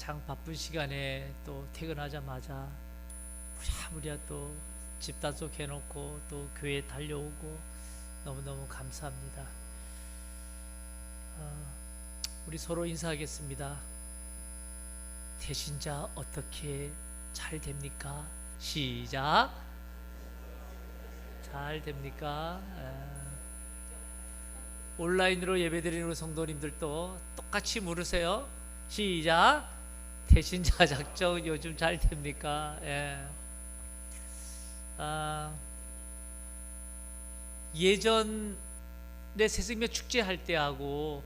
가장 바쁜 시간에 또 퇴근하자마자 부랴부랴 또 집단속 해놓고 또 교회 달려오고 너무너무 감사합니다. 우리 서로 인사하겠습니다. 대신자 어떻게 잘 됩니까? 시작. 잘 됩니까? 온라인으로 예배드리는 우리 성도님들도 똑같이 물으세요. 시작. 대신자 작정 요즘 잘 됩니까? 예전에 새생명 축제 할 때하고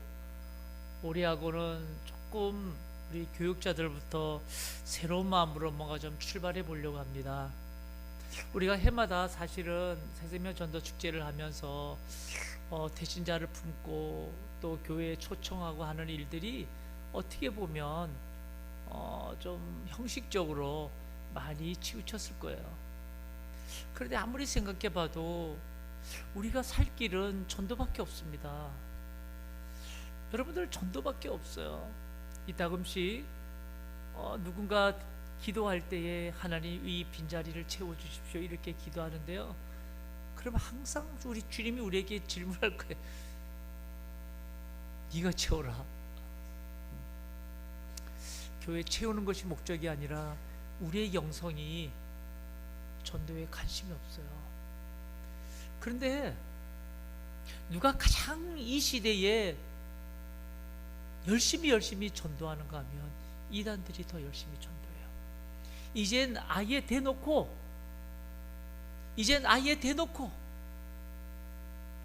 올해하고는 조금 우리 교육자들부터 새로운 마음으로 뭔가 좀 출발해 보려고 합니다. 우리가 해마다 사실은 새생명 전도 축제를 하면서 대신자를 품고 또 교회에 초청하고 하는 일들이 어떻게 보면 좀 형식적으로 많이 치우쳤을 거예요. 그런데 아무리 생각해 봐도 우리가 살 길은 전도밖에 없습니다. 여러분들 전도밖에 없어요. 이따금씩 누군가 기도할 때에 하나님 이 빈자리를 채워주십시오 이렇게 기도하는데요, 그러면 항상 우리 주님이 우리에게 질문할 거예요. 네가 채워라. 교회 채우는 것이 목적이 아니라 우리의 영성이 전도에 관심이 없어요. 그런데 누가 가장 이 시대에 열심히 전도하는가 하면 이단들이 더 열심히 전도해요. 이젠 아예 대놓고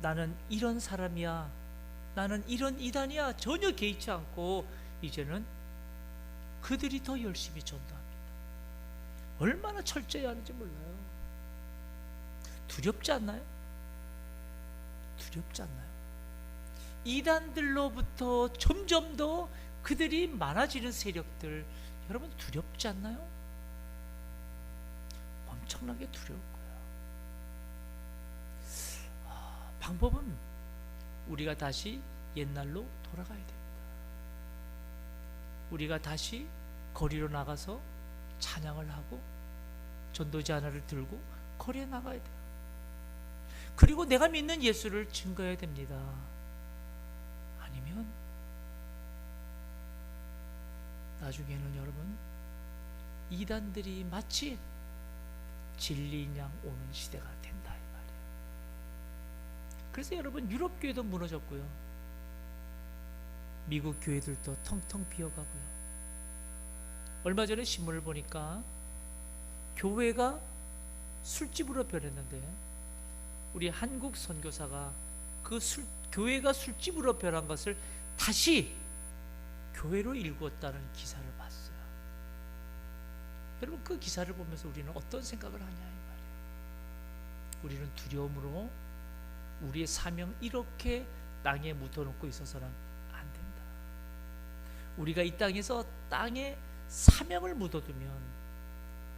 나는 이런 사람이야, 나는 이런 이단이야 전혀 개의치 않고 이제는 그들이 더 열심히 전도합니다. 얼마나 철저히 하는지 몰라요. 두렵지 않나요? 두렵지 않나요? 이단들로부터 점점 더 그들이 많아지는 세력들, 여러분 두렵지 않나요? 엄청나게 두려울 거예요. 방법은 우리가 다시 옛날로 돌아가야 됩니다. 우리가 다시 거리로 나가서 찬양을 하고 전도지 하나를 들고 거리에 나가야 돼요. 그리고 내가 믿는 예수를 증거해야 됩니다. 아니면 나중에는 여러분 이단들이 마치 진리인 양 오는 시대가 된다 이 말이에요. 그래서 여러분 유럽 교회도 무너졌고요, 미국 교회들도 텅텅 비어가고요. 얼마 전에 신문을 보니까 교회가 술집으로 변했는데 우리 한국 선교사가 교회가 술집으로 변한 것을 다시 교회로 일구었다는 기사를 봤어요. 여러분 그 기사를 보면서 우리는 어떤 생각을 하냐 이 말이에요. 우리는 두려움으로 우리의 사명 이렇게 땅에 묻어놓고 있어서는 안 된다. 우리가 이 땅에서 땅에 사명을 묻어두면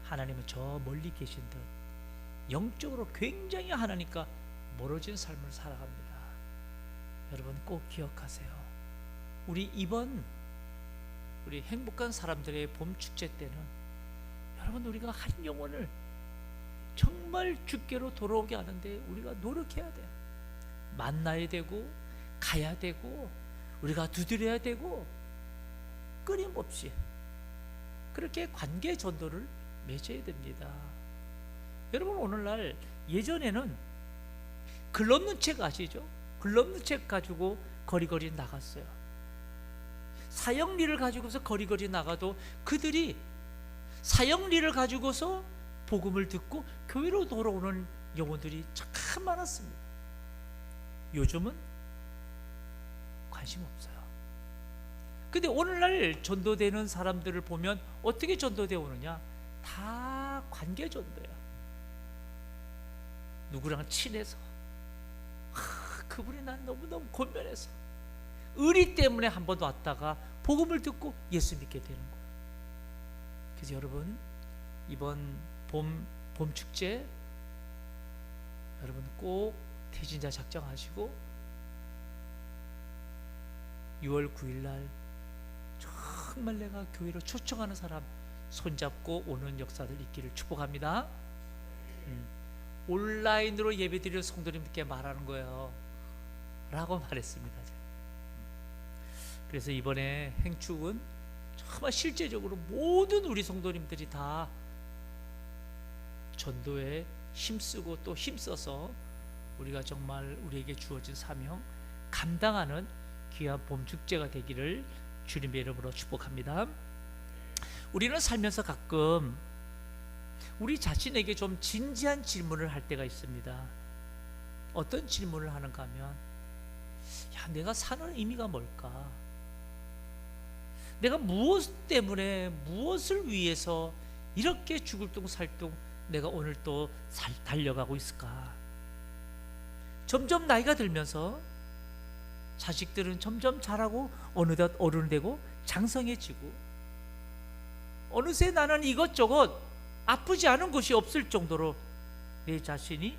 하나님은 저 멀리 계신 듯 영적으로 굉장히 하나님과 멀어진 삶을 살아갑니다. 여러분 꼭 기억하세요. 우리 행복한 사람들의 봄 축제 때는 여러분 우리가 한 영혼을 정말 주께로 돌아오게 하는데 우리가 노력해야 돼요. 만나야 되고 가야 되고 우리가 두드려야 되고 끊임없이 그렇게 관계 전도를 맺어야 됩니다. 여러분 오늘날 예전에는 글 없는 책 아시죠? 글 없는 책 가지고 거리거리 나갔어요. 사형리를 가지고서 거리거리 나가도 그들이 사형리를 가지고서 복음을 듣고 교회로 돌아오는 영혼들이 참 많았습니다. 요즘은 관심 없어요. 근데 오늘날 전도되는 사람들을 보면 어떻게 전도되어 오느냐? 다 관계 전도야. 누구랑 친해서 그분이 난 너무너무 권면해서 의리 때문에 한 번 왔다가 복음을 듣고 예수 믿게 되는 거예요. 그래서 여러분 이번 봄 축제 여러분 꼭 대신자 작정하시고 6월 9일 날 정말 내가 교회로 초청하는 사람 손잡고 오는 역사들 있기를 축복합니다. 온라인으로 예배드릴 성도님들께 말하는 거예요 라고 말했습니다. 그래서 이번에 행축은 정말 실제적으로 모든 우리 성도님들이 다 전도에 힘쓰고 또 힘써서 우리가 정말 우리에게 주어진 사명 감당하는 귀한 봄 축제가 되기를 주님의 이름으로 축복합니다. 우리는 살면서 가끔 우리 자신에게 좀 진지한 질문을 할 때가 있습니다. 어떤 질문을 하는가 하면, 야, 내가 사는 의미가 뭘까? 내가 무엇 때문에, 무엇을 위해서 이렇게 죽을 둥 살 둥 내가 오늘 또 달려가고 있을까? 점점 나이가 들면서 자식들은 점점 자라고 어느덧 어른이 되고 장성해지고, 어느새 나는 이것저것 아프지 않은 것이 없을 정도로 내 자신이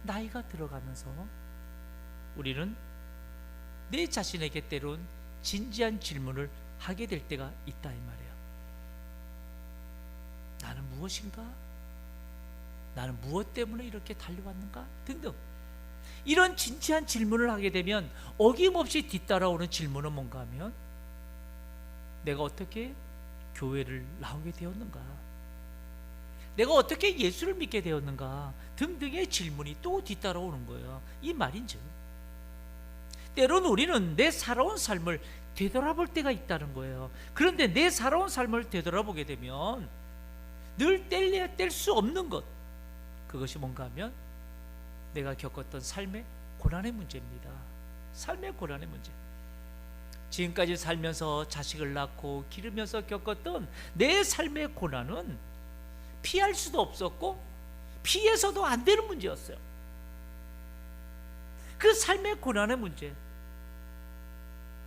나이가 들어가면서 우리는 내 자신에게 때론 진지한 질문을 하게 될 때가 있다 이 말이에요. 나는 무엇인가? 나는 무엇 때문에 이렇게 달려왔는가? 등등 이런 진지한 질문을 하게 되면 어김없이 뒤따라오는 질문은 뭔가 하면, 내가 어떻게 교회를 나오게 되었는가? 내가 어떻게 예수를 믿게 되었는가? 등등의 질문이 또 뒤따라오는 거예요. 이 말인즉 때로는 우리는 내 살아온 삶을 되돌아볼 때가 있다는 거예요. 그런데 내 살아온 삶을 되돌아보게 되면 늘 뗄래야 뗄 수 없는 것, 그것이 뭔가 하면 내가 겪었던 삶의 고난의 문제입니다. 삶의 고난의 문제. 지금까지 살면서 자식을 낳고 기르면서 겪었던 내 삶의 고난은 피할 수도 없었고 피해서도 안 되는 문제였어요. 그 삶의 고난의 문제,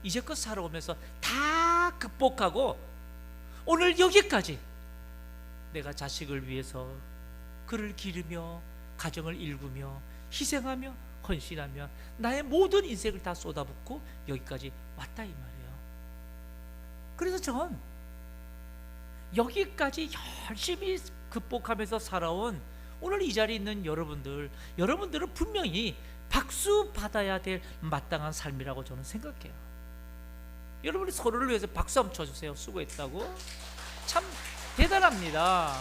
이제껏 살아오면서 다 극복하고 오늘 여기까지 내가 자식을 위해서 그를 기르며 가정을 일구며 희생하며 헌신하며 나의 모든 인생을 다 쏟아붓고 여기까지 왔다 이 말이에요. 그래서 전 여기까지 열심히 극복하면서 살아온 오늘 이 자리에 있는 여러분들은 분명히 박수 받아야 될 마땅한 삶이라고 저는 생각해요. 여러분이 서로를 위해서 박수 한번 쳐주세요. 수고했다고. 참 대단합니다.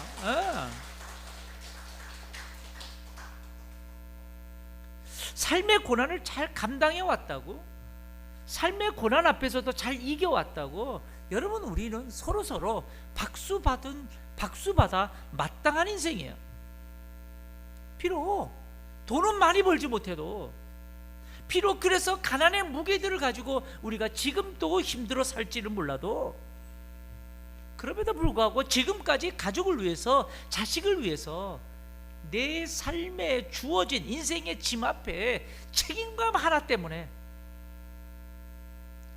삶의 고난을 잘 감당해 왔다고, 삶의 고난 앞에서도 잘 이겨왔다고, 여러분 우리는 서로 박수받아 마땅한 인생이에요. 비록 돈은 많이 벌지 못해도, 비록 그래서 가난의 무게들을 가지고 우리가 지금도 힘들어 살지는 몰라도, 그럼에도 불구하고 지금까지 가족을 위해서, 자식을 위해서 내 삶에 주어진 인생의 짐 앞에 책임감 하나 때문에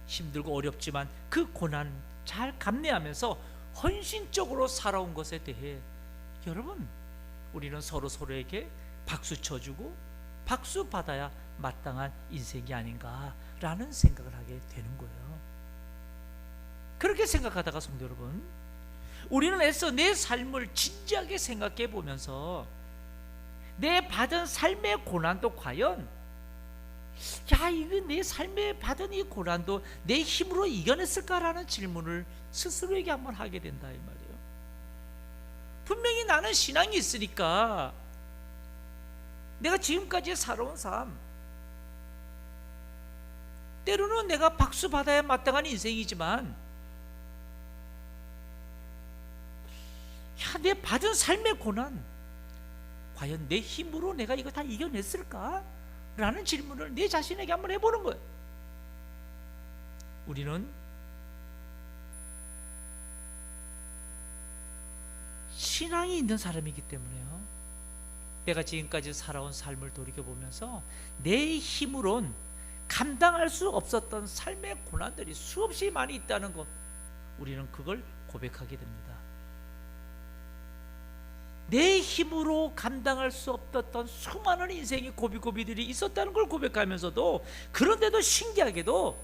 힘들고 어렵지만 그 고난 잘 감내하면서 헌신적으로 살아온 것에 대해 여러분 우리는 서로에게 박수 쳐주고 박수 받아야 마땅한 인생이 아닌가라는 생각을 하게 되는 거예요. 그렇게 생각하다가 성도 여러분, 우리는 애써 내 삶을 진지하게 생각해 보면서 내 받은 삶의 고난도 과연, 이거 내 삶에 받은 이 고난도 내 힘으로 이겨냈을까라는 질문을 스스로에게 한번 하게 된다 이 말이에요. 분명히 나는 신앙이 있으니까 내가 지금까지 살아온 삶, 때로는 내가 박수 받아야 마땅한 인생이지만, 내 받은 삶의 고난, 과연 내 힘으로 내가 이거 다 이겨냈을까? 라는 질문을 내 자신에게 한번 해보는 거예요. 우리는 신앙이 있는 사람이기 때문에요. 내가 지금까지 살아온 삶을 돌이켜보면서 내 힘으론 감당할 수 없었던 삶의 고난들이 수없이 많이 있다는 것, 우리는 그걸 고백하게 됩니다. 내 힘으로 감당할 수 없었던 수많은 인생의 고비고비들이 있었다는 걸 고백하면서도, 그런데도 신기하게도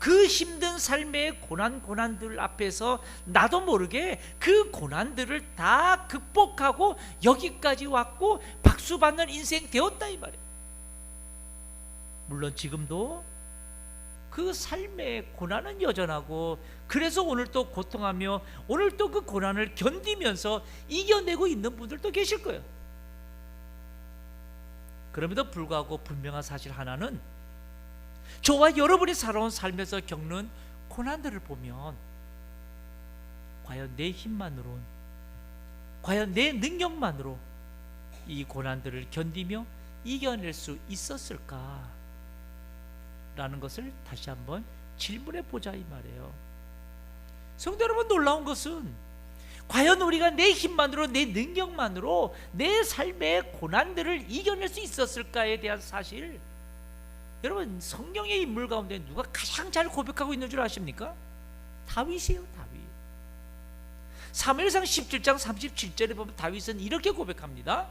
그 힘든 삶의 고난들 앞에서 나도 모르게 그 고난들을 다 극복하고 여기까지 왔고 박수 받는 인생 되었다 이 말이에요. 물론 지금도 그 삶의 고난은 여전하고, 그래서 오늘 또 고통하며 오늘 또 그 고난을 견디면서 이겨내고 있는 분들도 계실 거예요. 그럼에도 불구하고 분명한 사실 하나는, 저와 여러분이 살아온 삶에서 겪는 고난들을 보면 과연 내 힘만으로, 과연 내 능력만으로 이 고난들을 견디며 이겨낼 수 있었을까 라는 것을 다시 한번 질문해 보자 이 말이에요. 성도 여러분, 놀라운 것은 과연 우리가 내 힘만으로, 내 능력만으로 내 삶의 고난들을 이겨낼 수 있었을까에 대한 사실, 여러분 성경의 인물 가운데 누가 가장 잘 고백하고 있는 줄 아십니까? 다윗이에요. 다윗. 사무엘상 17장 37절에 보면 다윗은 이렇게 고백합니다.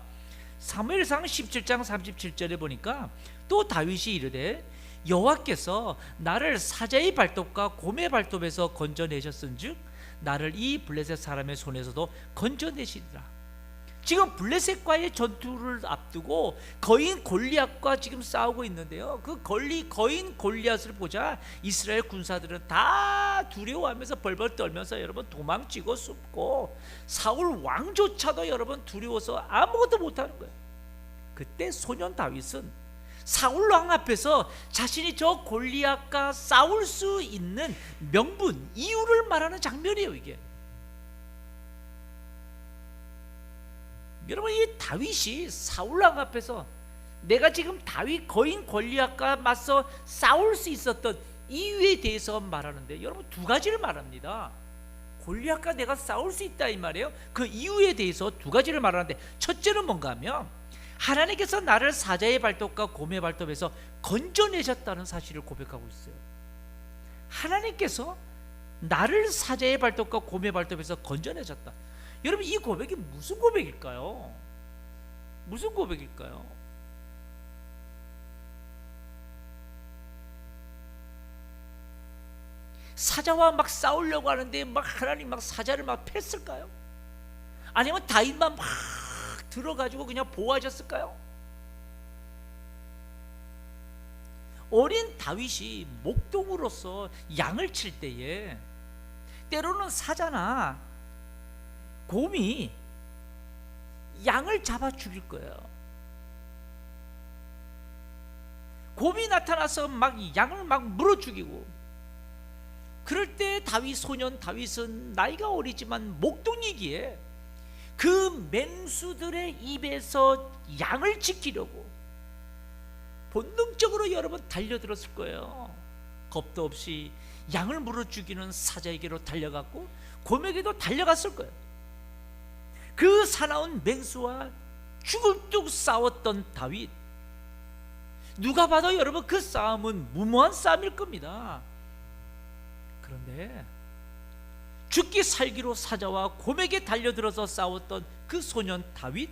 사무엘상 17장 37절에 보니까 또 다윗이 이르되 여호와께서 나를 사자의 발톱과 곰의 발톱에서 건져내셨은즉 나를 이 블레셋 사람의 손에서도 건져내시리라. 지금 블레셋과의 전투를 앞두고 거인 골리앗과 지금 싸우고 있는데요, 그 거인 골리앗을 보자 이스라엘 군사들은 다 두려워하면서 벌벌 떨면서 여러분 도망치고 숨고, 사울 왕조차도 여러분 두려워서 아무것도 못하는 거예요. 그때 소년 다윗은 사울 왕 앞에서 자신이 저 골리앗과 싸울 수 있는 명분, 이유를 말하는 장면이에요. 이게 여러분, 이 다윗이 사울 왕 앞에서 내가 지금 다윗 거인 골리앗과 맞서 싸울 수 있었던 이유에 대해서 말하는데, 여러분 두 가지를 말합니다. 골리앗과 내가 싸울 수 있다 이 말이에요. 그 이유에 대해서 두 가지를 말하는데, 첫째는 뭔가 하면 하나님께서 나를 사자의 발톱과 곰의 발톱에서 건져내셨다는 사실을 고백하고 있어요. 하나님께서 나를 사자의 발톱과 곰의 발톱에서 건져내셨다. 여러분, 이 고백이 무슨 고백일까요? 무슨 고백일까요? 사자와 막 싸우려고 하는데 막 하나님 막 사자를 막 팼을까요? 아니면 다윗만 막 들어가지고 그냥 보호하셨을까요? 어린 다윗이 목동으로서 양을 칠 때에 때로는 사자나 곰이 양을 잡아 죽일 거예요. 곰이 나타나서 막 양을 막 물어 죽이고, 그럴 때 소년 다윗은 나이가 어리지만 목동이기에 그 맹수들의 입에서 양을 지키려고 본능적으로 여러분 달려들었을 거예요. 겁도 없이 양을 물어 죽이는 사자에게로 달려갔고 곰에게도 달려갔을 거예요. 그 사나운 맹수와 죽을 뚝 싸웠던 다윗, 누가 봐도 여러분 그 싸움은 무모한 싸움일 겁니다. 그런데 죽기 살기로 사자와 곰에게 달려들어서 싸웠던 그 소년 다윗,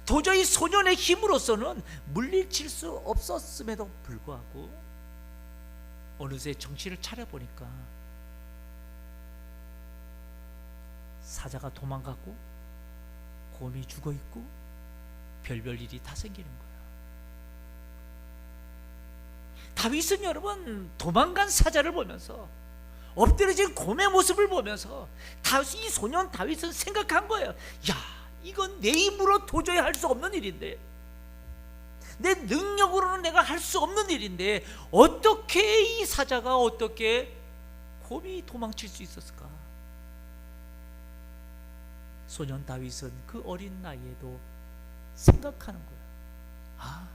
도저히 소년의 힘으로서는 물리칠 수 없었음에도 불구하고 어느새 정신을 차려보니까 사자가 도망가고 곰이 죽어있고 별별 일이 다 생기는 거예요. 다윗은 여러분 도망간 사자를 보면서, 엎드려진 곰의 모습을 보면서 이 소년 다윗은 생각한 거예요. 야, 이건 내 힘으로 도저히 할 수 없는 일인데, 내 능력으로는 내가 할 수 없는 일인데 어떻게 이 사자가, 어떻게 곰이 도망칠 수 있었을까? 소년 다윗은 그 어린 나이에도 생각하는 거예요. 아,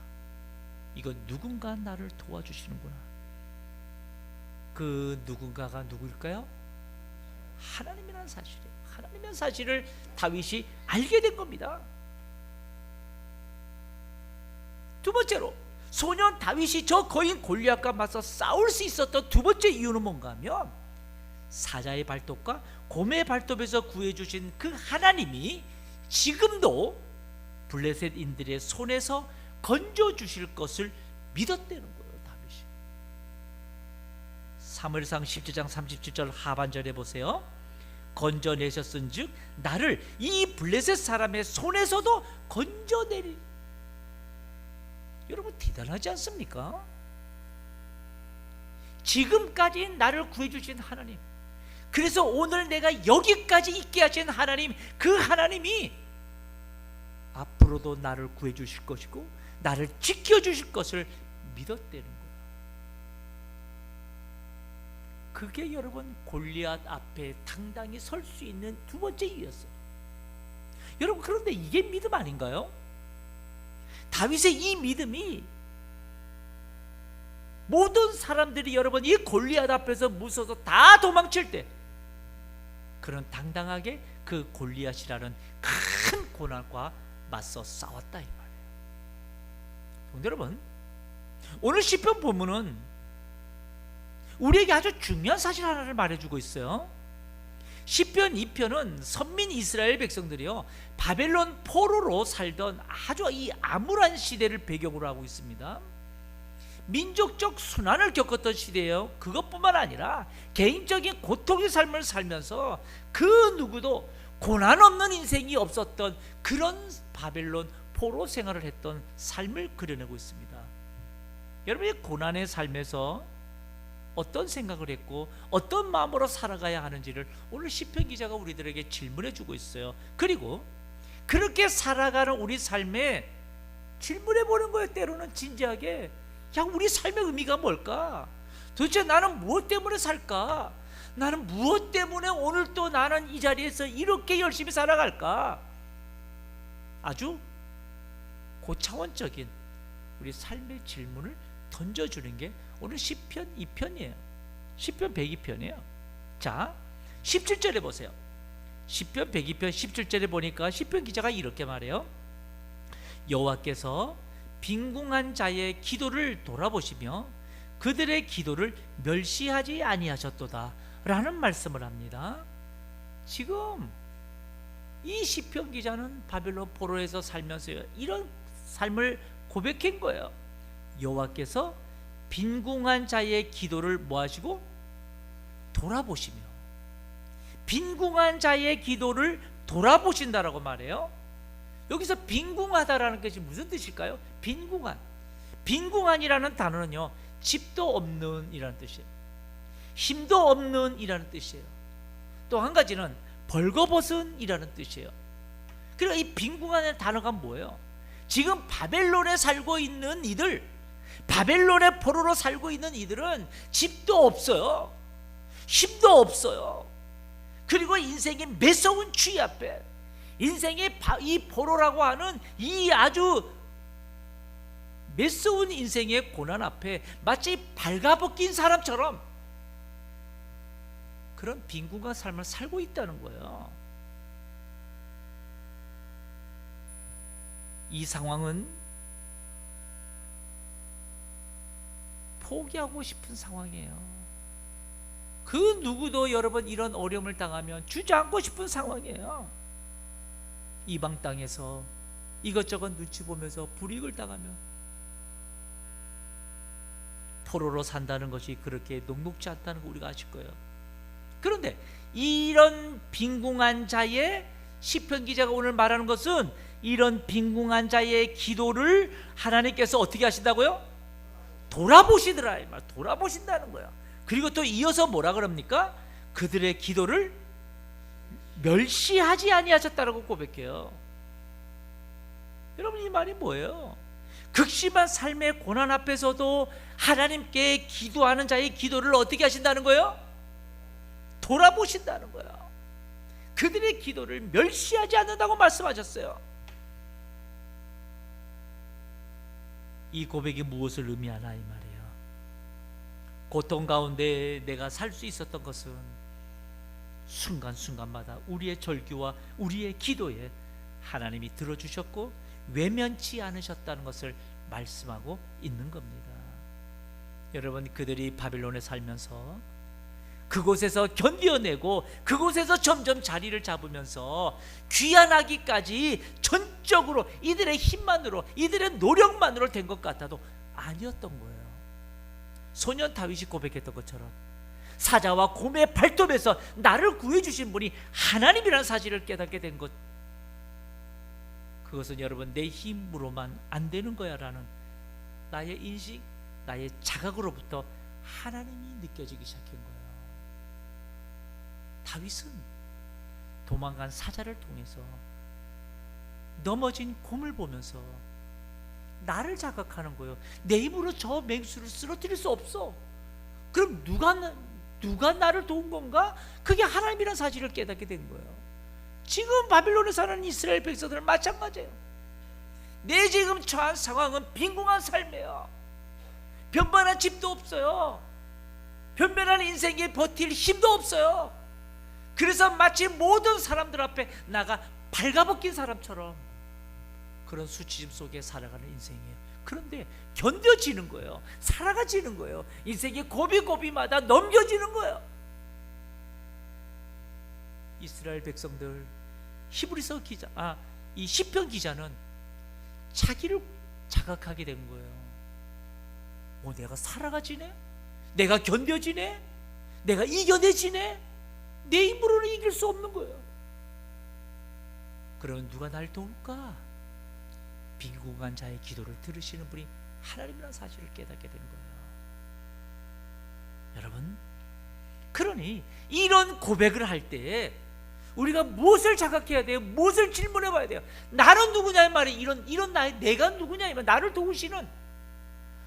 이건 누군가 나를 도와주시는구나. 그 누군가가 누구일까요? 하나님이라는 사실이에요. 하나님이라는 사실을 다윗이 알게 된 겁니다. 두 번째로, 소년 다윗이 저 거인 골리앗과 맞서 싸울 수 있었던 두 번째 이유는 뭔가 하면, 사자의 발톱과 곰의 발톱에서 구해주신 그 하나님이 지금도 블레셋인들의 손에서 건져주실 것을 믿었다는 거예요. 다윗이. 사무엘상 17장 37절 하반절에 보세요. 건져내셨은즉 나를 이 블레셋 사람의 손에서도 건져내리. 여러분 대단하지 않습니까? 지금까지 나를 구해주신 하나님, 그래서 오늘 내가 여기까지 있게 하신 하나님, 그 하나님이 앞으로도 나를 구해주실 것이고 나를 지켜주실 것을 믿었다는 거예요. 그게 여러분 골리앗 앞에 당당히 설 수 있는 두 번째 이유였어요. 여러분 그런데 이게 믿음 아닌가요? 다윗의 이 믿음이 모든 사람들이 여러분 이 골리앗 앞에서 무서워서 다 도망칠 때 그런 당당하게 그 골리앗이라는 큰 고난과 맞서 싸웠다 이 말이에요. 성도 여러분, 오늘 시편 본문은 우리에게 아주 중요한 사실 하나를 말해주고 있어요. 시편 2편은 선민 이스라엘 백성들이요 바벨론 포로로 살던 아주 이 암울한 시대를 배경으로 하고 있습니다. 민족적 순환을 겪었던 시대예요. 그것뿐만 아니라 개인적인 고통의 삶을 살면서 그 누구도 고난 없는 인생이 없었던 그런 바벨론 포로 생활을 했던 삶을 그려내고 있습니다. 여러분이 고난의 삶에서 어떤 생각을 했고 어떤 마음으로 살아가야 하는지를 오늘 시편 기자가 우리들에게 질문해 주고 있어요. 그리고 그렇게 살아가는 우리 삶에 질문해 보는 거예요. 때로는 진지하게, 야, 우리 삶의 의미가 뭘까? 도대체 나는 무엇 때문에 살까? 나는 무엇 때문에 오늘 또 나는 이 자리에서 이렇게 열심히 살아갈까? 아주 고차원적인 우리 삶의 질문을 던져주는 게 오늘 시편 2편이에요. 시편 102편이에요. 자, 17절에 보세요. 시편 102편 17절에 보니까 시편 기자가 이렇게 말해요. 여호와께서 빈궁한 자의 기도를 돌아보시며 그들의 기도를 멸시하지 아니하셨도다 라는 말씀을 합니다. 지금 이 시편 기자는 바벨론 포로에서 살면서 이런 삶을 고백한 거예요. 여호와께서 빈궁한 자의 기도를 뭐 하시고? 돌아보시며. 빈궁한 자의 기도를 돌아보신다라고 말해요. 여기서 빈궁하다라는 것이 무슨 뜻일까요? 빈궁한. 빈궁한이라는 단어는요 집도 없는 이라는 뜻이에요. 힘도 없는 이라는 뜻이에요. 또 한 가지는 벌거벗은 이라는 뜻이에요. 그리고 이 빈궁한의 단어가 뭐예요? 지금 바벨론에 살고 있는 이들, 바벨론의 포로로 살고 있는 이들은 집도 없어요. 힘도 없어요. 그리고 인생의 매서운 추위 앞에, 인생의 이 포로라고 하는 이 아주 매서운 인생의 고난 앞에 마치 발가벗긴 사람처럼 그런 빈궁한 삶을 살고 있다는 거예요. 이 상황은 포기하고 싶은 상황이에요. 그 누구도 여러분 이런 어려움을 당하면 주저앉고 싶은 상황이에요. 이방 땅에서 이것저것 눈치 보면서 불이익을 당하면 포로로 산다는 것이 그렇게 녹록지 않다는 거 우리가 아실 거예요. 그런데 이런 빈궁한 자의 시편 기자가 오늘 말하는 것은 이런 빈궁한 자의 기도를 하나님께서 어떻게 하신다고요? 돌아보시더라 이 말. 돌아보신다는 거예요. 그리고 또 이어서 뭐라 그럽니까? 그들의 기도를 멸시하지 아니하셨다라고 고백해요. 여러분 이 말이 뭐예요? 극심한 삶의 고난 앞에서도 하나님께 기도하는 자의 기도를 어떻게 하신다는 거예요? 돌아보신다는 거예요. 그들의 기도를 멸시하지 않는다고 말씀하셨어요. 이 고백이 무엇을 의미하나 이 말이에요. 고통 가운데 내가 살 수 있었던 것은 순간순간마다 우리의 절규와 우리의 기도에 하나님이 들어주셨고 외면치 않으셨다는 것을 말씀하고 있는 겁니다. 여러분, 그들이 바벨론에 살면서 그곳에서 견뎌내고 그곳에서 점점 자리를 잡으면서 귀환하기까지 전적으로 이들의 힘만으로, 이들의 노력만으로 된 것 같아도 아니었던 거예요. 소년 다윗이 고백했던 것처럼 사자와 곰의 발톱에서 나를 구해주신 분이 하나님이라는 사실을 깨닫게 된 것, 그것은 여러분 내 힘으로만 안 되는 거야 라는 나의 인식, 나의 자각으로부터 하나님이 느껴지기 시작한 거예요. 다윗은 도망간 사자를 통해서, 넘어진 곰을 보면서 나를 자각하는 거예요. 내 힘으로 저 맹수를 쓰러뜨릴 수 없어. 그럼 누가 나를 도운 건가? 그게 하나님이라는 사실을 깨닫게 된 거예요. 지금 바빌론에 사는 이스라엘 백성들은 마찬가지예요. 내 지금 처한 상황은 빈궁한 삶이에요. 변변한 집도 없어요. 변변한 인생에 버틸 힘도 없어요. 그래서 마치 모든 사람들 앞에 나가 발가벗긴 사람처럼 그런 수치심 속에 살아가는 인생이에요. 그런데 견뎌지는 거예요. 살아가지는 거예요. 인생의 고비고비마다 넘겨지는 거예요. 이스라엘 백성들, 히브리서 기자, 이 시편 기자는 자기를 자각하게 된 거예요. 내가 살아가지네? 내가 견뎌지네? 내가 이겨내지네? 내 힘으로는 이길 수 없는 거예요. 그러면 누가 날 도울까? 빈궁한 자의 기도를 들으시는 분이 하나님이라는 사실을 깨닫게 되는 거예요. 여러분, 그러니 이런 고백을 할 때 우리가 무엇을 자각해야 돼요? 무엇을 질문해 봐야 돼요? 나는 누구냐 이 말이, 이런 내가 누구냐 이 말, 나를 도우시는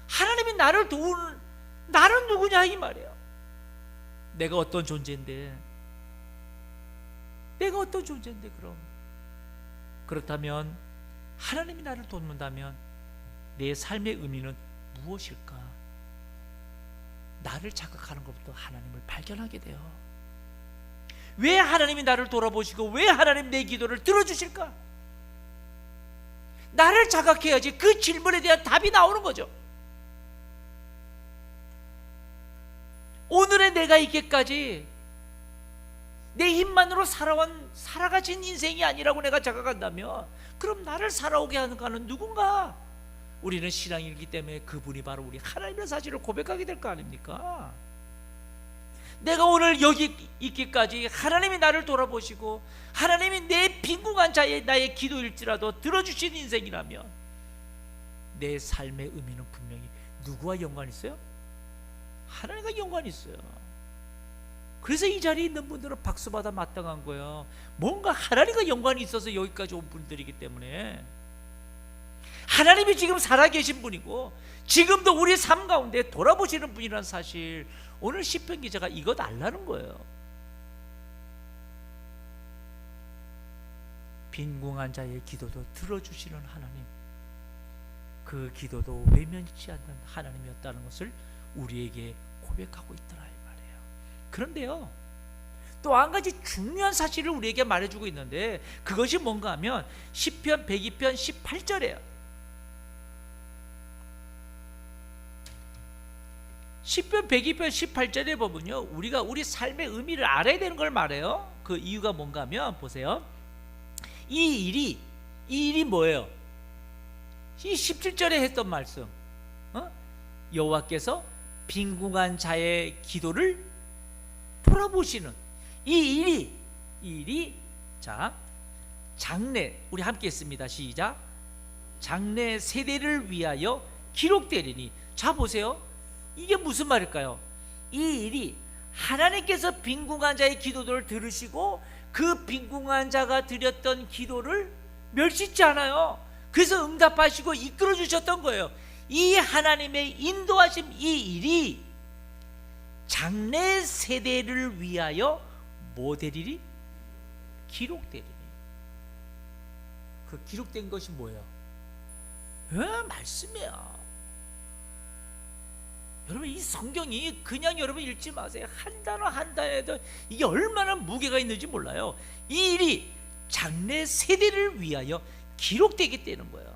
하나님이 나를 도우는 나는 누구냐 이 말이에요. 내가 어떤 존재인데 그럼 그렇다면 하나님이 나를 돕는다면 내 삶의 의미는 무엇일까? 나를 자각하는 것부터 하나님을 발견하게 돼요. 왜 하나님이 나를 돌아보시고 왜 하나님 내 기도를 들어주실까? 나를 자각해야지 그 질문에 대한 답이 나오는 거죠. 오늘의 내가 있기까지 내 힘만으로 살아가진 인생이 아니라고 내가 자각한다면 그럼 나를 살아오게 하는 가는 누군가? 우리는 신앙이기 때문에 그분이 바로 우리 하나님의 사실을 고백하게 될 거 아닙니까? 내가 오늘 여기 있기까지 하나님이 나를 돌아보시고 하나님이 내 빈궁한 자의 나의 기도일지라도 들어주신 인생이라면 내 삶의 의미는 분명히 누구와 연관이 있어요? 하나님과 연관이 있어요. 그래서 이 자리에 있는 분들은 박수받아 마땅한 거예요. 뭔가 하나님과 연관이 있어서 여기까지 온 분들이기 때문에 하나님이 지금 살아계신 분이고 지금도 우리 삶 가운데 돌아보시는 분이라는 사실, 오늘 시편 기자가 이것 알라는 거예요. 빈궁한 자의 기도도 들어주시는 하나님, 그 기도도 외면치 않는 하나님이었다는 것을 우리에게 고백하고 있더라 이 말이에요. 그런데요, 또 한 가지 중요한 사실을 우리에게 말해주고 있는데 그것이 뭔가 하면 시편 102편 18절이에요. 시편 102편 18절에 보면요, 우리가 우리 삶의 의미를 알아야 되는 걸 말해요. 그 이유가 뭔가 하면 보세요. 이 일이 뭐예요? 이 17절에 했던 말씀, 여호와께서 빈궁한 자의 기도를 돌아보시는 이 일이 자, 장래, 우리 함께 했습니다. 시작. 장래 세대를 위하여 기록되리니. 자 보세요, 이게 무슨 말일까요? 이 일이 하나님께서 빈궁한 자의 기도를 들으시고 그 빈궁한 자가 드렸던 기도를 멸시치 않아요. 그래서 응답하시고 이끌어 주셨던 거예요. 이 하나님의 인도하심, 이 일이 장래 세대를 위하여 뭐 되리리? 기록되리니. 그 기록된 것이 뭐예요? 말씀이야. 여러분, 이 성경이 그냥 여러분 읽지 마세요. 한 단어 한 단어에도 이게 얼마나 무게가 있는지 몰라요. 이 일이 장래 세대를 위하여 기록되게 되는 거예요.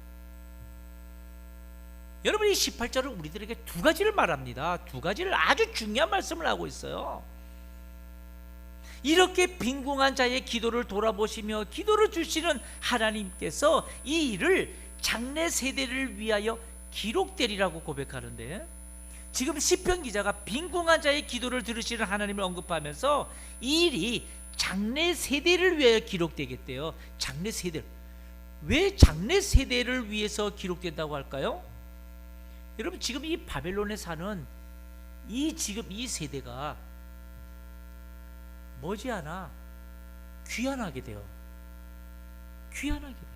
여러분, 이 18절은 우리들에게 두 가지를 말합니다. 두 가지를 아주 중요한 말씀을 하고 있어요. 이렇게 빈궁한 자의 기도를 돌아보시며 기도를 주시는 하나님께서 이 일을 장래 세대를 위하여 기록되리라고 고백하는데, 지금 시편 기자가 빈궁한 자의 기도를 들으시는 하나님을 언급하면서 이 일이 장래 세대를 위하여 기록되겠대요. 장래 세대. 왜 장래 세대를 위해서 기록된다고 할까요? 여러분, 지금 이 바벨론에 사는 지금 이 세대가 머지않아 귀환하게 돼요. 귀환하게 돼요.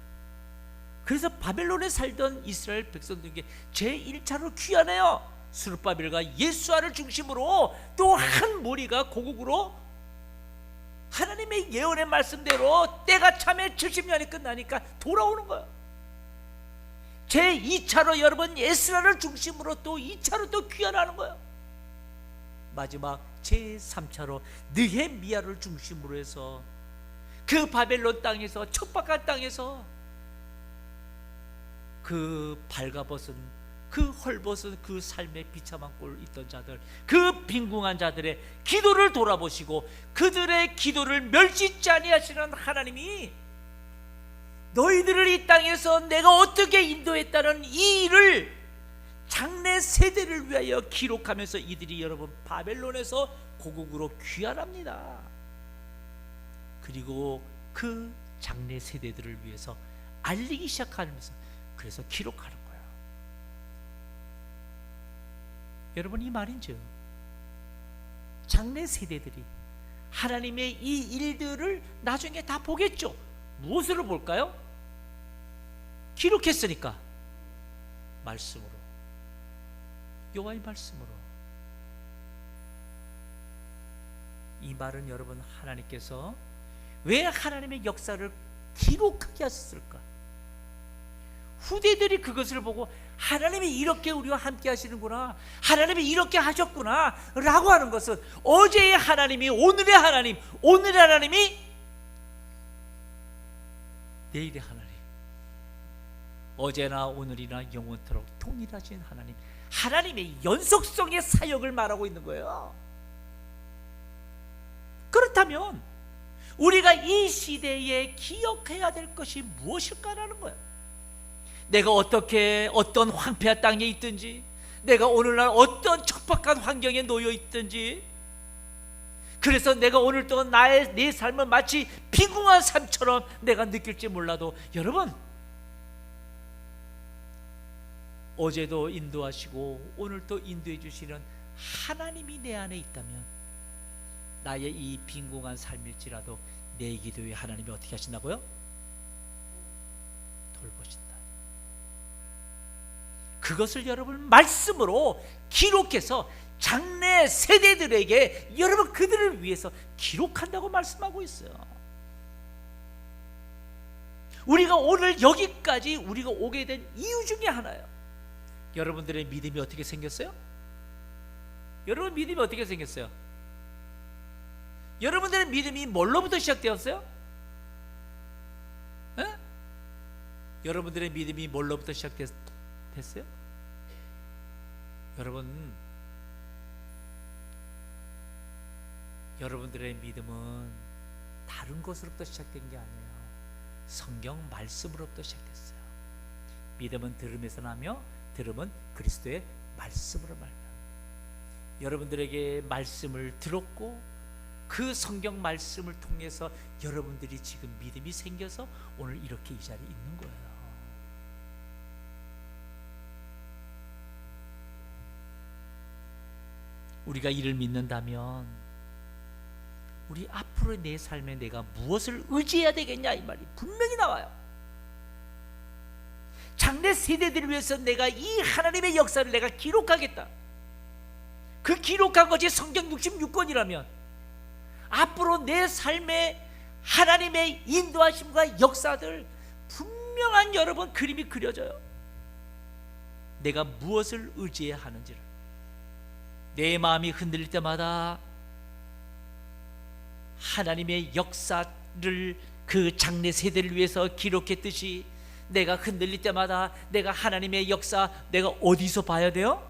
그래서 바벨론에 살던 이스라엘 백성들에게 제1차로 귀환해요. 스룹바벨과 예수아를 중심으로 또 한 무리가 고국으로 하나님의 예언의 말씀대로 때가 참에 70년이 끝나니까 돌아오는 거예요. 제2차로 여러분 에스라를 중심으로 또 2차로 또 귀환하는 거예요. 마지막 제3차로 느헤미야를 중심으로 해서 그 바벨론 땅에서, 척박한 땅에서 그 발가벗은, 그 헐벗은 그 삶의 비참한 꼴 있던 자들, 그 빈궁한 자들의 기도를 돌아보시고 그들의 기도를 멸시치 아니하시는 하나님이 너희들을 이 땅에서 내가 어떻게 인도했다는 이 일을 장래 세대를 위하여 기록하면서 이들이 여러분 바벨론에서 고국으로 귀환합니다. 그리고 그 장래 세대들을 위해서 알리기 시작하면서 그래서 기록하는 거예요. 여러분, 이 말인즉 장래 세대들이 하나님의 이 일들을 나중에 다 보겠죠. 무엇으로 볼까요? 기록했으니까 말씀으로, 여호와의 말씀으로. 이 말은 여러분, 하나님께서 왜 하나님의 역사를 기록하게 하셨을까? 후대들이 그것을 보고 하나님이 이렇게 우리와 함께 하시는구나, 하나님이 이렇게 하셨구나 라고 하는 것은 어제의 하나님이 오늘의 하나님, 오늘의 하나님이 내일의 하나님, 어제나 오늘이나 영원토록 통일하신 하나님, 하나님의 연속성의 사역을 말하고 있는 거예요. 그렇다면 우리가 이 시대에 기억해야 될 것이 무엇일까라는 거예요. 내가 어떤 황폐한 땅에 있든지, 내가 오늘날 어떤 척박한 환경에 놓여 있든지, 그래서 내가 오늘 또 내 삶은 마치 빈궁한 삶처럼 내가 느낄지 몰라도, 여러분, 어제도 인도하시고 오늘도 인도해 주시는 하나님이 내 안에 있다면 나의 이 빈궁한 삶일지라도 내 기도에 하나님이 어떻게 하신다고요? 돌보신다. 그것을 여러분 말씀으로 기록해서 장래 세대들에게 여러분 그들을 위해서 기록한다고 말씀하고 있어요. 우리가 오늘 여기까지 우리가 오게 된 이유 중에 하나예요. 여러분들의 믿음이 어떻게 생겼어요? 여러분 믿음이 어떻게 생겼어요? 여러분들의 믿음이 뭘로부터 시작되었어요? 에? 여러분들의 믿음이 뭘로부터 시작됐어요? 여러분들의 믿음은 다른 것으로부터 시작된 게 아니에요. 성경 말씀으로부터 시작됐어요. 믿음은 들음에서 나며 들음은 그리스도의 말씀으로 말미암아. 여러분들에게 말씀을 들었고 그 성경 말씀을 통해서 여러분들이 지금 믿음이 생겨서 오늘 이렇게 이 자리에 있는 거예요. 우리가 이를 믿는다면 우리 앞으로 내 삶에 내가 무엇을 의지해야 되겠냐, 이 말이 분명히 나와요. 장래 세대들을 위해서 내가 이 하나님의 역사를 내가 기록하겠다. 그 기록한 것이 성경 66권이라면 앞으로 내 삶에 하나님의 인도하심과 역사들 분명한 여러분 그림이 그려져요. 내가 무엇을 의지해야 하는지를. 내 마음이 흔들릴 때마다 하나님의 역사를 그 장래 세대를 위해서 기록했듯이 내가 흔들릴 때마다 내가 하나님의 역사 내가 어디서 봐야 돼요?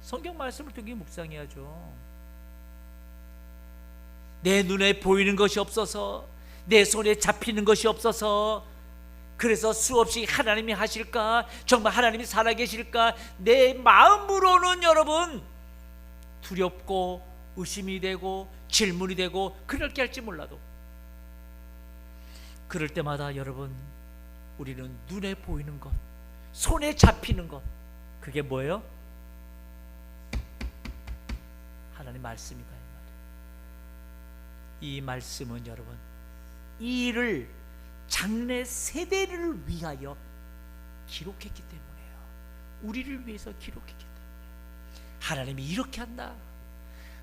성경 말씀을 통해 묵상해야죠. 내 눈에 보이는 것이 없어서, 내 손에 잡히는 것이 없어서 그래서 수없이 하나님이 하실까, 정말 하나님이 살아계실까, 내 마음으로는 여러분 두렵고 의심이 되고 질문이 되고 그렇게 할지 몰라도, 그럴 때마다 여러분 우리는 눈에 보이는 것, 손에 잡히는 것, 그게 뭐예요? 하나님 말씀이다. 이 말씀은 여러분 이 일을 장래 세대를 위하여 기록했기 때문에요. 우리를 위해서 기록했기 때문에. 하나님이 이렇게 한다.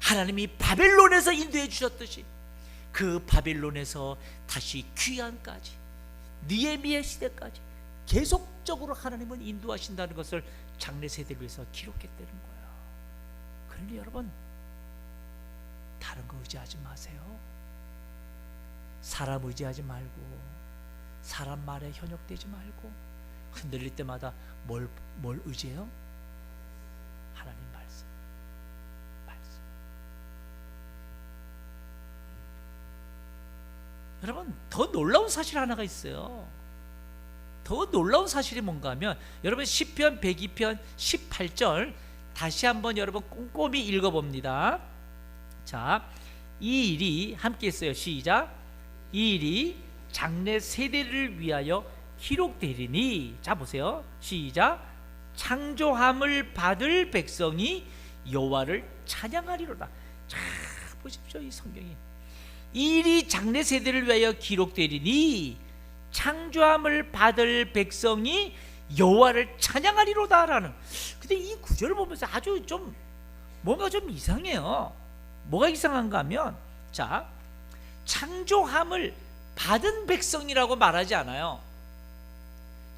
하나님이 바벨론에서 인도해 주셨듯이 그 바벨론에서 다시 귀환까지, 느헤미야 시대까지 계속적으로 하나님은 인도하신다는 것을 장래 세대를 위해서 기록했다는 거예요. 그러니 여러분 다른 거 의지하지 마세요. 사람 의지하지 말고, 사람 말에 현혹되지 말고, 흔들릴 때마다 뭘 의지해요? 하나님 말씀. 여러분 더 놀라운 사실 하나가 있어요. 더 놀라운 사실이 뭔가 하면, 여러분 시편 102편 18절 다시 한번 여러분 꼼꼼히 읽어봅니다. 자, 이 일이 함께 했어요. 시작. 이 일이 장래 세대를 위하여 기록되리니, 자 보세요. 시작. 창조함을 받을 백성이 여호와를 찬양하리로다. 자 보십시오. 이 성경이 이 일이 장래 세대를 위하여 기록되리니 창조함을 받을 백성이 여호와를 찬양하리로다라는. 근데 이 구절을 보면서 아주 좀 뭔가 좀 이상해요. 뭐가 이상한가 하면, 자, 창조함을 받은 백성이라고 말하지 않아요.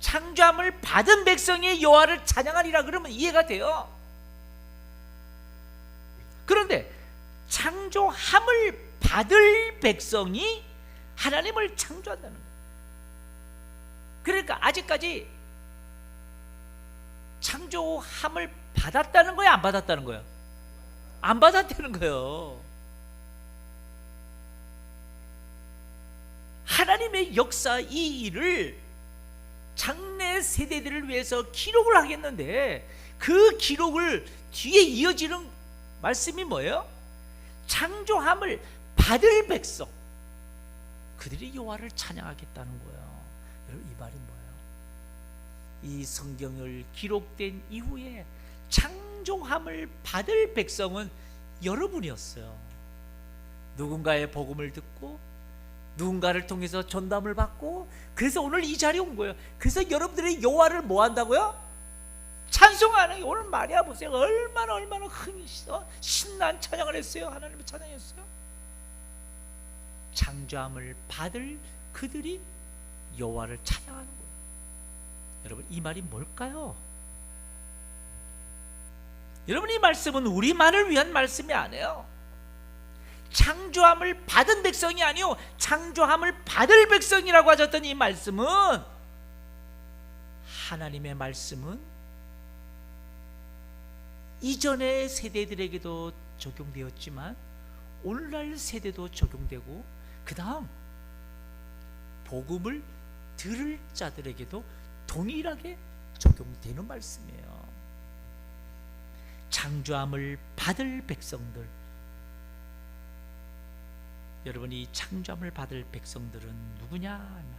창조함을 받은 백성이 여호와를 찬양하리라 그러면 이해가 돼요. 그런데 창조함을 받을 백성이 하나님을 창조한다는 거예요. 그러니까 아직까지 창조함을 받았다는 거예요, 안 받았다는 거예요? 안 받았다는 거예요. 하나님의 역사 이 일을 장래 세대들을 위해서 기록을 하겠는데, 그 기록을 뒤에 이어지는 말씀이 뭐예요? 창조함을 받을 백성, 그들이 여호와를 찬양하겠다는 거예요. 여러분 이 말이 뭐예요? 이 성경을 기록된 이후에 창조함을 받을 백성은 여러분이었어요. 누군가의 복음을 듣고 누군가를 통해서 전담을 받고, 그래서 오늘 이 자리에 온 거예요. 그래서 여러분들이 여호와를 뭐 한다고요? 찬송하는. 오늘 마리아 보세요. 얼마나 신난 찬양을 했어요. 하나님의 찬양했어요. 창조함을 받을 그들이 여호와를 찬양하는 거예요. 여러분 이 말이 뭘까요? 여러분 이 말씀은 우리만을 위한 말씀이 아니에요. 창조함을 받은 백성이 아니요, 창조함을 받을 백성이라고 하셨던 이 말씀은, 하나님의 말씀은 이전의 세대들에게도 적용되었지만 오늘날 세대도 적용되고, 그 다음 복음을 들을 자들에게도 동일하게 적용되는 말씀이에요. 창조함을 받을 백성들, 여러분 이 창조함을 받을 백성들은 누구냐 말이에요.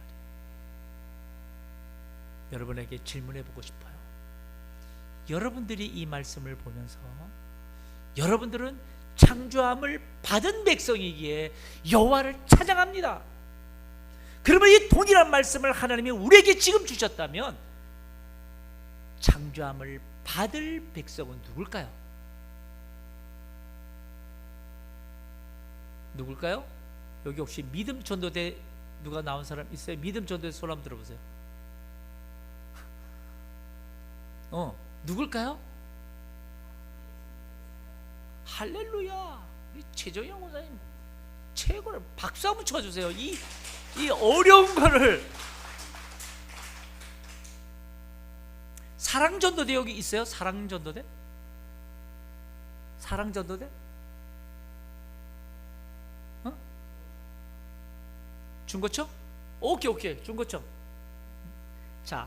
여러분에게 질문해 보고 싶어요. 여러분들이 이 말씀을 보면서 여러분들은 창조함을 받은 백성이기에 여호와를 찬양합니다. 그러면 이 동일한 말씀을 하나님이 우리에게 지금 주셨다면 창조함을 받을 백성은 누굴까요? 누굴까요? 여기 혹시 믿음 전도대 누가 나온 사람 있어요? 믿음 전도대 손 한번 들어보세요. 누굴까요? 할렐루야. 우리 최정영 원사님 최고를 박수 한번 쳐주세요. 이 어려운 거를. 사랑전도대 여기 있어요? 사랑전도대? 사랑전도대? 중고청? 오케이 중고청. 자,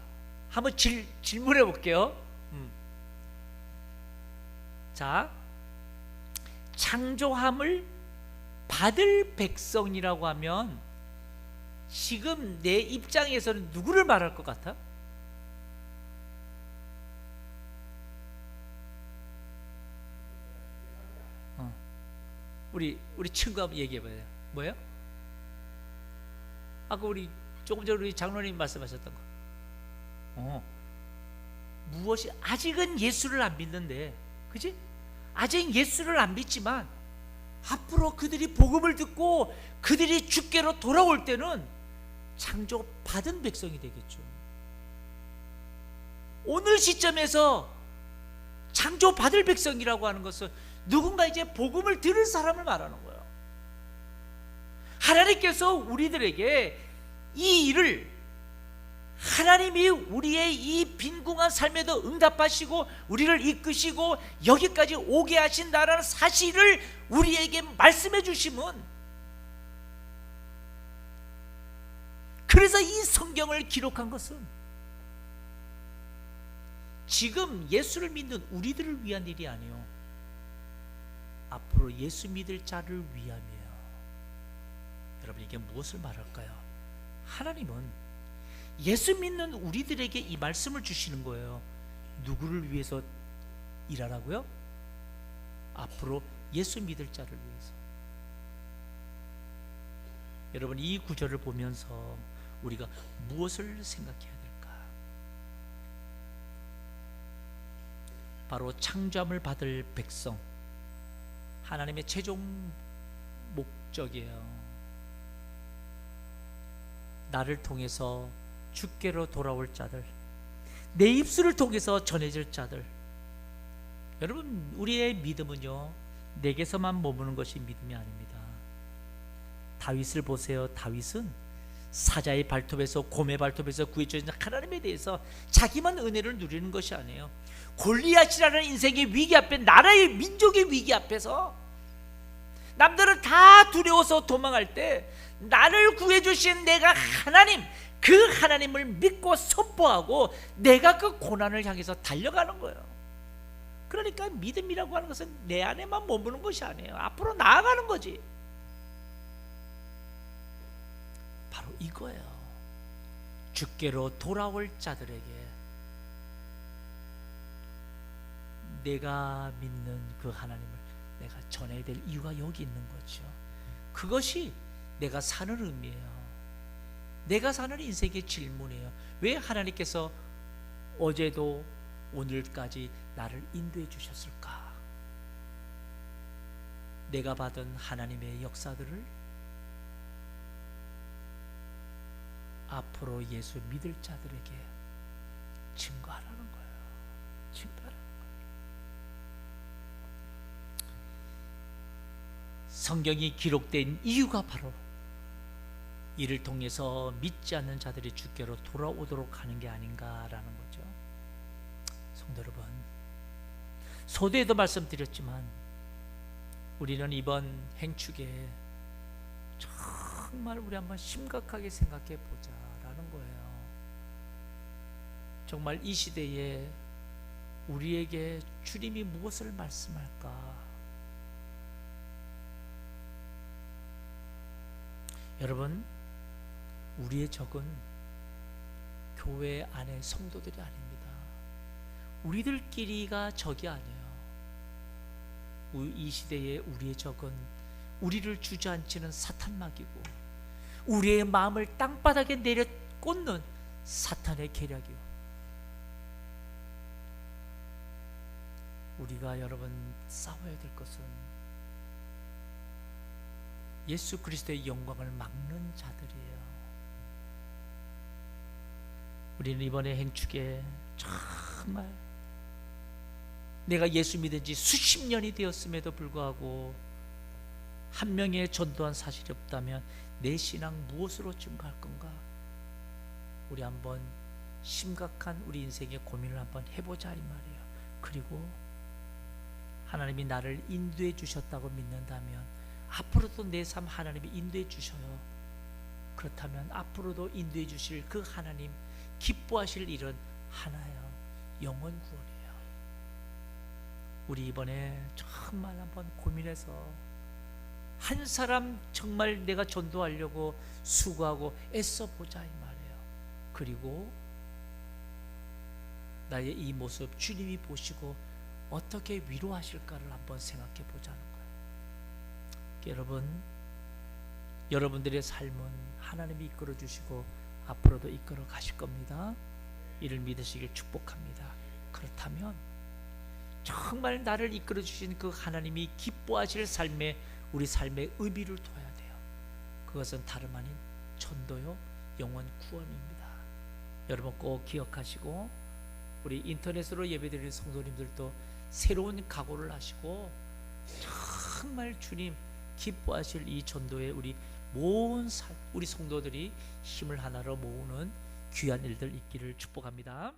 한번 질문해 볼게요. 자, 창조함을 받을 백성이라고 하면 지금 내 입장에서는 누구를 말할 것 같아? 우리 친구 한번 얘기해 봐요. 뭐예요? 아까 우리 조금 전에 우리 장로님 말씀하셨던 거. 무엇이 아직은 예수를 안 믿는데, 그지? 아직 예수를 안 믿지만 앞으로 그들이 복음을 듣고 그들이 주께로 돌아올 때는 창조받은 백성이 되겠죠. 오늘 시점에서 창조받을 백성이라고 하는 것은 누군가 이제 복음을 들을 사람을 말하는 거예요. 하나님께서 우리들에게 이 일을, 하나님이 우리의 이 빈궁한 삶에도 응답하시고 우리를 이끄시고 여기까지 오게 하신다라는 사실을 우리에게 말씀해 주심은, 그래서 이 성경을 기록한 것은 지금 예수를 믿는 우리들을 위한 일이 아니요, 앞으로 예수 믿을 자를 위함이에요. 여러분, 이게 무엇을 말할까요? 하나님은 예수 믿는 우리들에게 이 말씀을 주시는 거예요. 누구를 위해서 일하라고요? 앞으로 예수 믿을 자를 위해서. 여러분, 이 구절을 보면서 우리가 무엇을 생각해야 될까? 바로 창조함을 받을 백성, 하나님의 최종 목적이에요. 나를 통해서 주께로 돌아올 자들, 내 입술을 통해서 전해질 자들. 여러분, 우리의 믿음은요, 내게서만 머무는 것이 믿음이 아닙니다. 다윗을 보세요. 다윗은 사자의 발톱에서, 곰의 발톱에서 구해주신 하나님에 대해서 자기만 은혜를 누리는 것이 아니에요. 골리앗이라는 인생의 위기 앞에, 나라의 민족의 위기 앞에서 남들은 다 두려워서 도망할 때 나를 구해주신 내가 하나님, 그 하나님을 믿고 선포하고 내가 그 고난을 향해서 달려가는 거예요. 그러니까 믿음이라고 하는 것은 내 안에만 머무는 것이 아니에요. 앞으로 나아가는 거지. 바로 이거예요. 주께로 돌아올 자들에게 내가 믿는 그 하나님을 내가 전해야 될 이유가 여기 있는 거죠. 그것이 내가 사는 의미예요. 내가 사는 인생의 질문이에요. 왜 하나님께서 어제도 오늘까지 나를 인도해 주셨을까? 내가 받은 하나님의 역사들을 앞으로 예수 믿을 자들에게 증거하라는 거예요. 증거하라는 거예요. 성경이 기록된 이유가 바로 이를 통해서 믿지 않는 자들이 주께로 돌아오도록 하는 게 아닌가라는 거죠. 성도 여러분, 소두에도 말씀드렸지만 우리는 이번 행축에 정말 우리 한번 심각하게 생각해 보자라는 거예요. 정말 이 시대에 우리에게 주님이 무엇을 말씀할까? 여러분, 우리의 적은 교회 안의 성도들이 아닙니다. 우리들끼리가 적이 아니에요. 이 시대에 우리의 적은 우리를 주저앉히는 사탄막이고 우리의 마음을 땅바닥에 내려 꽂는 사탄의 계략이요. 우리가 여러분 싸워야 될 것은 예수 그리스도의 영광을 막는 자들이에요. 우리는 이번에 행축에 정말 내가 예수 믿은 지 수십 년이 되었음에도 불구하고 한 명의 전도한 사실이 없다면 내 신앙 무엇으로 증거할 건가? 우리 한번 심각한 우리 인생의 고민을 한번 해보자 이 말이에요. 그리고 하나님이 나를 인도해 주셨다고 믿는다면 앞으로도 내 삶 하나님이 인도해 주셔요. 그렇다면 앞으로도 인도해 주실 그 하나님, 기뻐하실 일은 하나예요. 영혼 구원이에요. 우리 이번에 정말 한번 고민해서 한 사람 정말 내가 전도하려고 수고하고 애써 보자 이 말이에요. 그리고 나의 이 모습 주님이 보시고 어떻게 위로하실까를 한번 생각해 보자는 거예요. 여러분, 여러분들의 삶은 하나님이 이끌어 주시고 앞으로도 이끌어 가실 겁니다. 이를 믿으시길 축복합니다. 그렇다면 정말 나를 이끌어 주신 그 하나님이 기뻐하실 삶에 우리 삶의 의미를 둬야 돼요. 그것은 다름 아닌 전도요, 영혼 구원입니다. 여러분 꼭 기억하시고 우리 인터넷으로 예배드리는 성도님들도 새로운 각오를 하시고 정말 주님 기뻐하실 이 전도에 우리 모은 우리 성도들이 힘을 하나로 모으는 귀한 일들 있기를 축복합니다.